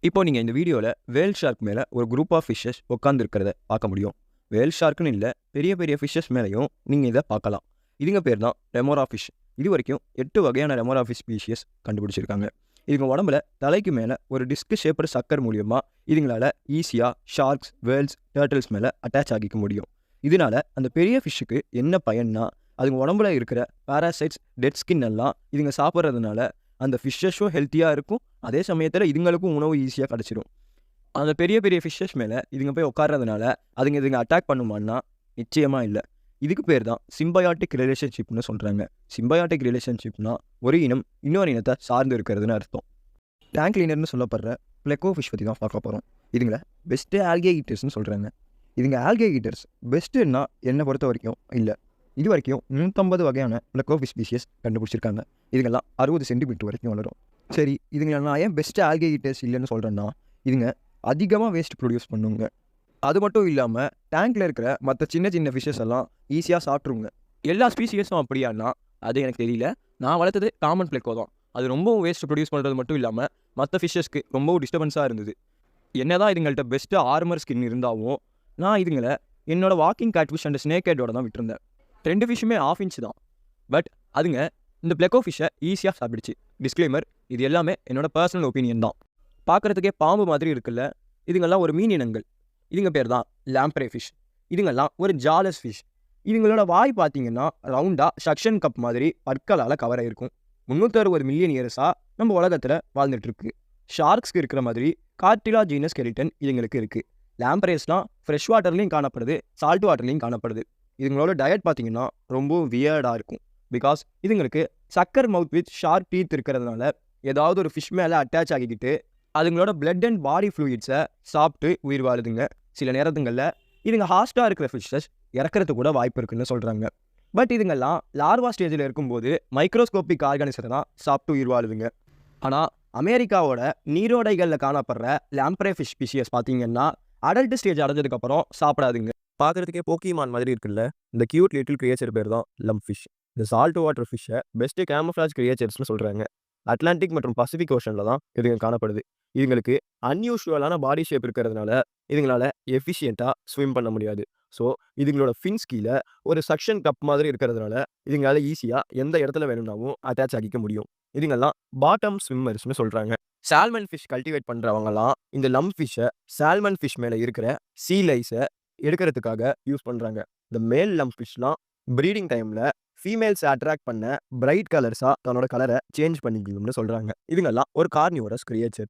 இப்போ நீங்க இந்த வீடியோல வேல் ஷார்க் மேல ஒரு குரூப் ஆஃப் ஃபிஷஸ் உட்கார்ந்திருக்கிறத பார்க்க முடியும். வேல் ஷார்க்ன்னு இல்ல, பெரிய பெரிய ஃபிஷஸ் மேலயும் நீங்க இத பார்க்கலாம். இதுங்க பேர் தான் ரெமோரா ஃபிஷ். இதுவரைக்கும் 8 வகையான ரெமோரா ஃபிஷ் ஸ்பீஷிஸ் கண்டுபிடிச்சிருக்காங்க. இதுங்க உடம்புல தலைக்கு மேல ஒரு டிஸ்க் ஷேப்டு சக்கர் மூலியமா இதுங்களால ஈஸியா ஷார்க்ஸ், வேல்ஸ், டர்ட்டில்ஸ் மேல அட்டாச் ஆகிக்க முடியும். இதனால அந்த பெரிய ஃபிஷ்ஷுக்கு என்ன பயன்னா, அதுங்க உடம்புல இருக்கிற பாராசைட்ஸ், டெட் ஸ்கின் எல்லாம் இதுங்க சாப்பிட்றதுனால அந்த ஃபிஷ்ஷஸும் ஹெல்த்தியாக இருக்கும். அதே சமயத்தில் இதுங்களுக்கும் உணவு ஈஸியாக கிடச்சிடும். அந்த பெரிய பெரிய ஃபிஷ்ஷஸ் மேலே இதுங்க போய் உட்கார்றதுனால இதுங்க அட்டாக் பண்ணுமான்னா நிச்சயமாக இல்லை. இதுக்கு பேர் தான் சிம்பயாட்டிக் ரிலேஷன்ஷிப்னு சொல்கிறாங்க. சிம்பயாட்டிக் ரிலேஷன்ஷிப்னா ஒரு இனம் இன்னொரு இனத்தை சார்ந்து இருக்கிறதுன்னு அர்த்தம். டேங்க் கிளீனர்னு சொல்லப்படுற பிளெக்கோ ஃபிஷ் பற்றி தான் பார்க்க போகிறோம். இதுங்களை பெஸ்ட்டு ஆல்கே ஈட்டர்ஸ்னு சொல்கிறாங்க. இதுங்க ஆல்கே ஈட்டர்ஸ் பெஸ்ட்டுன்னா என்னை பொறுத்த வரைக்கும் இல்லை. இது வரைக்கும் 150 வகையான பிளெக்கோ ஃபிஷ் ஸ்பீஷிஸ் கண்டுபிடிச்சிருக்காங்க. இதுங்கெல்லாம் 60 சென்டிமீட்டர் வரைக்கும் வளரும். சரி, இதுங்களை நான் ஏன் பெஸ்ட் ஆல்கே ஈட்டர்ஸ் இல்லைன்னு சொல்கிறேன்னா, இதுங்க அதிகமாக வேஸ்ட் ப்ரொடியூஸ் பண்ணுங்க. அது மட்டும் இல்லாமல் டேங்க்கில் இருக்கிற மற்ற சின்ன சின்ன ஃபிஷ்ஷஸ் எல்லாம் ஈஸியாக சாப்பிட்ருங்க. எல்லா ஸ்பீஷியஸும் அப்படியானா அது எனக்கு தெரியல. நான் வளர்த்தது காமன் பிளெக்கோ தான். அது ரொம்பவும் வேஸ்ட் ப்ரொடியூஸ் பண்ணுறது மட்டும் இல்லாமல் மற்ற ஃபிஷ்ஷஸ்க்கு ரொம்பவும் டிஸ்டர்பன்ஸாக இருந்தது. என்னதான் இதுங்கள்ட்ட பெஸ்ட்டு ஆர்மர் ஸ்கின் இருந்தாலும் நான் இதுங்களை என்னோட வாக்கிங் கேட்ஃபிஷ் அண்ட் ஸ்னேக் ஹெட்டோட தான் விட்டுருந்தேன். 2 ஃபிஷ்ஷுமே 1/2 இன்ச் தான். பட் அதுங்க இந்த பிளெக்கோ ஃபிஷ்ஷை ஈஸியாக சாப்பிடுச்சு. டிஸ்க்ளைமர், இது எல்லாமே என்னோட பர்சனல் ஒப்பீனியன் தான். பார்க்குறதுக்கே பாம்பு மாதிரி இருக்குல்ல, இதுங்கெல்லாம் ஒரு மீன் இனங்கள். இதுங்க பேர் தான் லாம்ப்ரே ஃபிஷ். இதுங்கெல்லாம் ஒரு ஜாலஸ் ஃபிஷ். இதுங்களோட வாய் பார்த்தீங்கன்னா ரவுண்டாக சக்ஷன் கப் மாதிரி பற்களால் கவர் ஆகிருக்கும். 360 மில்லியன் இயர்ஸாக நம்ம உலகத்தில் வாழ்ந்துட்டுருக்கு. ஷார்க்ஸ்க்கு இருக்கிற மாதிரி கார்டிலாஜினஸ் ஸ்கெலிட்டன் இதுங்களுக்கு இருக்குது. லாம்ப்ரேஸ்லாம் ஃப்ரெஷ் வாட்டர்லேயும் காணப்படுது, சால்ட் வாட்டர்லேயும் காணப்படுது. இதுங்களோட டயட் பார்த்தீங்கன்னா ரொம்ப வியர்டாக இருக்கும். பிகாஸ் இதுங்களுக்கு சக்கர் மவுத் வித் ஷார்ப் டீத் இருக்கிறதுனால ஏதாவது ஒரு ஃபிஷ் மேலே அட்டாச் ஆகிக்கிட்டு அதுங்களோட பிளட் அண்ட் பாடி ஃப்ளூயிட்ஸை சாப்பிட்டு உயிர் வாழுதுங்க. சில நேரத்துங்களில் இதுங்க ஹாஸ்டாக இருக்கிற ஃபிஷ்ஷஸ் இறக்கிறதுக்கு கூட வாய்ப்பு இருக்குன்னு சொல்கிறாங்க. பட் இதுங்கெல்லாம் லார்வா ஸ்டேஜில் இருக்கும்போது மைக்ரோஸ்கோபிக் ஆர்கானிசத்தை தான் சாப்பிட்டு உயிர் வாழுதுங்க. ஆனால் அமெரிக்காவோட நீரோடைகளில் காணப்படுற லாம்ப்ரே ஃபிஷ் ஸ்பீஷியஸ் பார்த்தீங்கன்னா அடல்ட் ஸ்டேஜ் அடைஞ்சதுக்கப்புறம் சாப்பிடாதுங்க. பார்க்குறதுக்கே போக்கிமான் மாதிரி இருக்குல்ல, இந்த கியூட் லிட்டில் கிரியேச்சர் பேர் தான் லம்ப் ஃபிஷ். இந்த சால்ட் வாட்டர் ஃபிஷ்ஷை பெஸ்ட்டு கேமஃப்ளாஜ் கிரியேச்சர்ஸ்னு சொல்கிறாங்க. அட்லாண்டிக் மற்றும் பசிபிக் ஓஷனில் தான் இதுங்க காணப்படுது. இதுங்களுக்கு அன்யூஷுவலான பாடி ஷேப் இருக்கிறதுனால இதுங்களால எஃபிஷியண்ட்டாக ஸ்விம் பண்ண முடியாது. ஸோ இதுங்களோட ஃபின்ஸ் கீழே ஒரு சக்ஷன் கப் மாதிரி இருக்கிறதுனால இதுங்களால ஈஸியாக எந்த இடத்துல வேணும்னாவும் அட்டாச் ஆகிக்க முடியும். இதுங்கெல்லாம் பாட்டம் ஸ்விம்மர்ஸ்னு சொல்கிறாங்க. சால்மன் ஃபிஷ் கல்டிவேட் பண்ணுறவங்கலாம் இந்த லம்ப் ஃபிஷ்ஷை சால்மன் ஃபிஷ் மேலே இருக்கிற சீலைஸை எடுக்கிறதுக்காக யூஸ் பண்ணுறாங்க. இந்த மேல் லம்ப் ஃபிஷ்லாம் ப்ரீடிங் டைமில் ஃபீமேல்ஸை அட்ராக்ட் பண்ண பிரைட் கலர்ஸாக தன்னோட கலரை சேஞ்ச் பண்ணிக்கணும்னு சொல்கிறாங்க. இதுங்கெல்லாம் ஒரு கார்னிவோரஸ் கிரியேச்சர்.